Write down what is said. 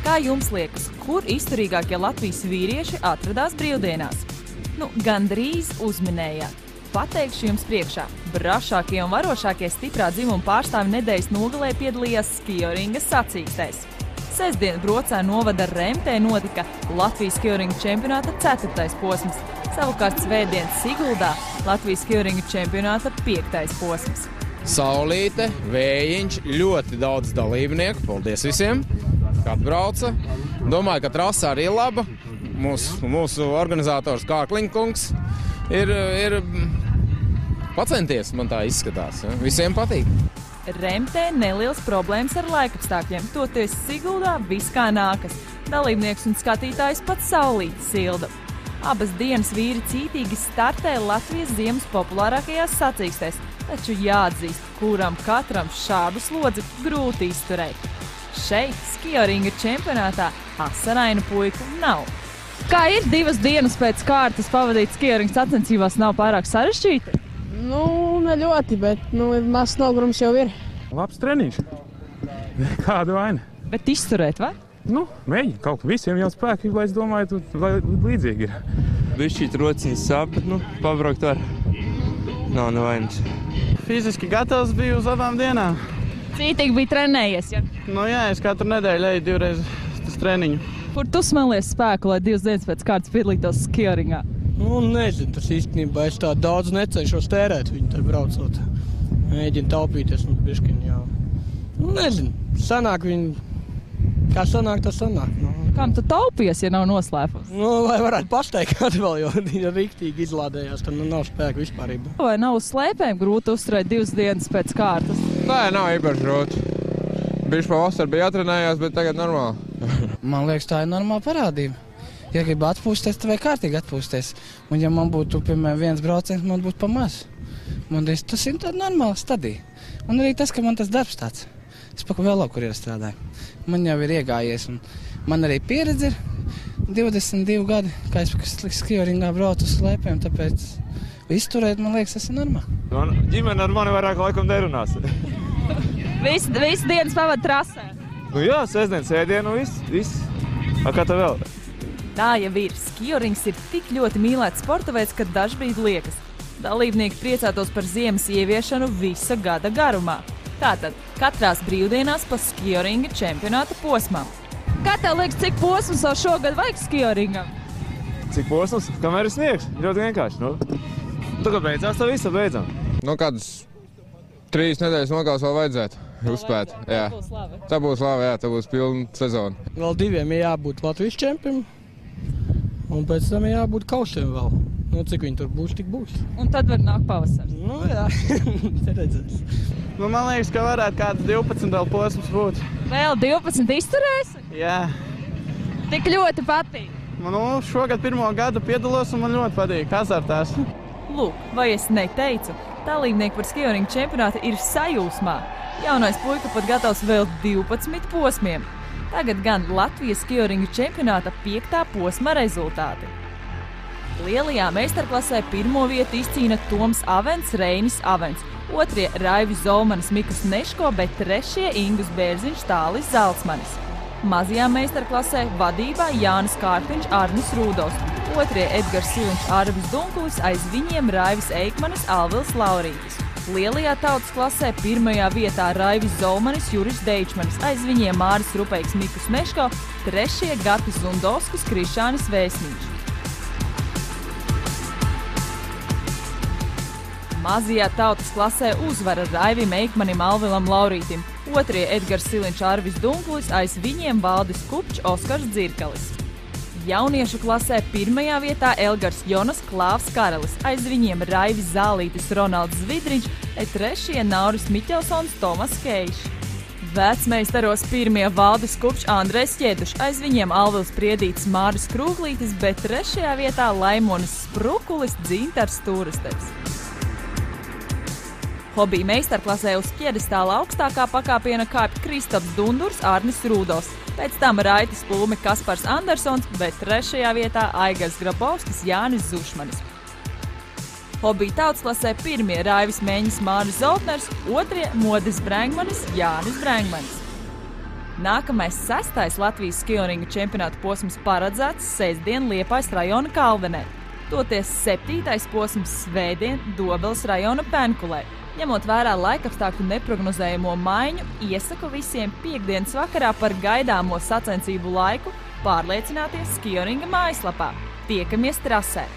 Kā jums liekas, kur izturīgākie Latvijas vīrieši atradās brīvdienās? Gandrīz uzminējāt. Pateikšu jums priekšā. Brašākie un varošākie stiprā dzimuma pārstāvi nedēļas nogalē piedalījās skioringas sacīkstēs. Sestdien Brocā novada Remtē notika Latvijas skioringa čempionāta 4. posms. Savukārt svētdien Siguldā Latvijas skioringa čempionāta 5. posms. Saulīte, vējiņš, ļoti daudz dalībnieku. Paldies visiem, kā atbrauca. Domāju, ka trasa arī ir laba. Mūsu organizators Kārkliņkungs ir pacenties, man tā izskatās. Ja? Visiem patīk. Remtē nelielas problēmas ar laikapstākļiem, toties Siguldā viss kā nākas. Dalībnieks un skatītājs pat saulīti silda. Abas dienas vīri cītīgi startē Latvijas ziemas populārākajās sacīkstēs, taču jāatzīst, kuram katram šādu slodzi grūti izturēt. Šeit, skioringa čempionātā, asarainu puiku nav. Kā ir 2 dienas pēc kārtas pavadīt skioringa sacensībās, nav pārāk sarežģīti? Ne ļoti, bet mazs nogurums jau ir. Labs treniņš. Kāda vaina? Bet izturēt, vai? Mēģi. Kaut visiem jau spēki, lai es domāju, lai līdzīgi ir. Bišķīt rociņas sāp, bet pabraukt var. Nav nevainas. Fiziski gatavs biju uz abām dienām. Cītīgi bija trenējies, ja? Jā, es katru nedēļu eju 2 reizes treniņu. Kur tu smelies spēku, lai 2 dienas pēc kārtas piedalītos skioringā? Nezinu, tas īstenībā es tā daudz necenšos tērēt viņu te braucot. Mēģinu taupīties bišķiņ, jā. Nezinu, sanāk viņu, kā sanāk, tas sanāk. Kam tu taupies, ja nav noslēpums? Lai varētu pasteikāt vēl, jo viņa riktīgi izlādējās, tad nav spēku vispārībā. Vai nav uz slēpēm grūti uzturēt 2 dienas pēc kārtas? Nē, nav īpaši grūti. Bišķi pavasar bija jātrenējās, bet tagad normāli. Man liekas, tā ir normāla parādība. Ja gribu atpūsties, tad vajag kārtīgi atpūsties. Un ja man būtu, piemēram, 1 brauciens, man būtu pa maz. Man liekas, tas ir tāda normāla stadija. Un arī tas, ka man tas darbs tāds. Es pa vēl kur ir strādāju. Man jau ir iegājies. Un man arī pieredze ir 22 gadi, kā es skioringā braucu uz slēpēm, tāpēc izturēt, man liekas, tas ir normāli. Ģimene ar mani vairāk laikam nerunās. Visu dienas pavada trasē? Jā, sestdien, sēdienu, viss. Kā tev vēl? Tā jau ir. Skiorings ir tik ļoti mīlēts sporta veids, ka dažbrīd liekas. Dalībnieki priecātos par ziemas ieviešanu visa gada garumā. Tātad katrās brīvdienās pa skioringa čempionāta posmām. Kā tev liekas, cik posms vēl šogad vajag skioringam? Cik posms? Kamēr ir sniegs? Ļoti vienkārši. Tagad beidzās, tā visa beidzam. Kādas 3 nedēļas nogals vēl vajadzētu uzspēt. Jā. Tā būs labi, jā, tā būs pilna sezona. Vēl 2 ir jābūt Latvijas čempiem. Un pēc tam jābūt kausiem vēl. Cik viņi tur būs, tik būs. Un tad var nākt pavasars. Jā, te redzēs. Man liekas, ka varētu kāds 12 vēl posms būt. Vēl 12 izturēsi? Jā. Tik ļoti patīk. Šogad 1. gadu piedalos un man ļoti patīk azartās. Lūk, vai es neteicu, dalībnieki par skioringa čempionātu ir sajūsmā. Jaunais puika pat gatavs vēl 12 posmiem. Tagad gan Latvijas skioringa čempionāta 5. posma rezultāti. Lielajā meistarklasē 1. vietu izcīna Toms Avens, Reinis Avens, 2. Raivis Zolmanis, Mikas Neško, bet 3. Ingus Bērziņš, Tālis Zalcmanis. Mazajā meistarklasē vadībā Jānis Kārpiņš, Arnis Rūdovs, 2. Edgars Siliņš, Arvis Dunkulis, aiz viņiem Raivis Eikmanis, Alvils Laurītis. Lielajā tautas klasē 1. vietā Raivis Zolmanis, Juris Deičmanis, aiz viņiem Māris Rupeiks, Mikus Neško, 3. Gatis Zundovskis, Krišānis Vēsniņš. Mazajā tautas klasē uzvara Raivim Eikmanim, Alvilam Laurītim, 2. Edgars Siliņš, Arvis Dunkulis, aiz viņiem Valdis Kupčs, Oskars Dzirkalis. Jauniešu klasē 1. vietā Elgars Jonas, Klāvs Karalis, aiz viņiem Raivis Zālītis, Ronalds Zvidriņš, 3. Nauris Miķelsons, Tomas Keišs. Vecmeistaros 1. Valdis Kupčs, Andrejs Ķiedušs, aiz viņiem Alvils Priedītis, Māris Krūglītis, bet 3. vietā Laimonis Sprukulis, Dzintars Stūresteps. Hobija meistarklasē uz pjedestāla augstākā pakāpiena kāpj Kristaps Dundurs, Arnis Rūdovs, pēc tam Raitis Plūme, Kaspars Andersons, bet 3. vietā Aigars Grabovskis, Jānis Zušmanis. Hobija tautsklasē 1. Raivis Meņis, Māris Zoltners, 2. Modis Brengmanis, Jānis Brengmanis. Nākamais 6. Latvijas skioringa čempionāta posms paredzēts sestdien Liepājas rajona Kalvenē. Toties 7. posms svētdien Dobeles rajona Penkulē. Ņemot vērā laikapstākļu neprognozējamo maiņu, iesaku visiem piektdienas vakarā par gaidāmo sacensību laiku pārliecināties skioringa mājaslapā. Tiekamies trasē!